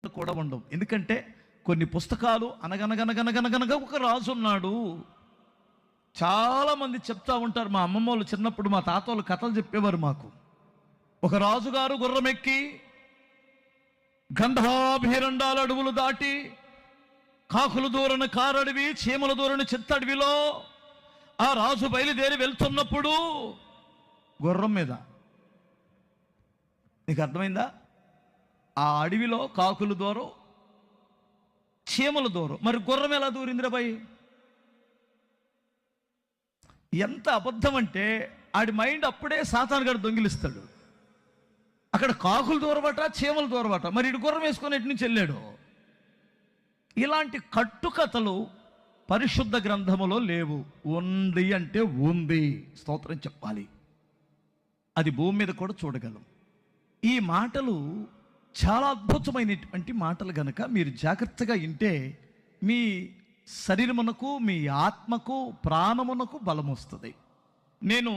కూడా ఉండవు. ఎందుకంటే కొన్ని పుస్తకాలు అనగనగనగనగనగనగా ఒక రాజు ఉన్నాడు. చాలామంది చెప్తా ఉంటారు. మా అమ్మమ్మ వాళ్ళు చిన్నప్పుడు మా తాత వాళ్ళు కథలు చెప్పేవారు మాకు. ఒక రాజుగారు గుర్రమెక్కి గంధాభిరండాల అడవులు దాటి కాకులు దూరని కారడవి, చీమల దూరని చిత్తడవిలో ఆ రాజు బయలుదేరి వెళ్తున్నప్పుడు గుర్రం మీద, నీకు అర్థమైందా? ఆ అడవిలో కాకులు దూరం, చీమలు దూరం. మరి గుర్రం ఎలా దూరిందిరా భయ్? ఎంత అబద్ధం అంటే ఆడి మైండ్ అప్పుడే సాతాను గడు దొంగిలిస్తాడు. అక్కడ కాకులు దూరబట, చీమలు దూరబట, మరి ఇటు గుర్రం వేసుకొని ఎటు నుంచి వెళ్ళాడు? ఇలాంటి కట్టుకథలు పరిశుద్ధ గ్రంథములో లేవు. ఉంది అంటే ఉంది, స్తోత్రం చెప్పాలి. అది భూమి మీద కూడా చూడగలం. ఈ మాటలు చాలా అద్భుతమైనటువంటి మాటలు గనక మీరు జాగ్రత్తగా వింటే మీ శరీరమునకు, మీ ఆత్మకు, ప్రాణమునకు బలం వస్తుంది. నేను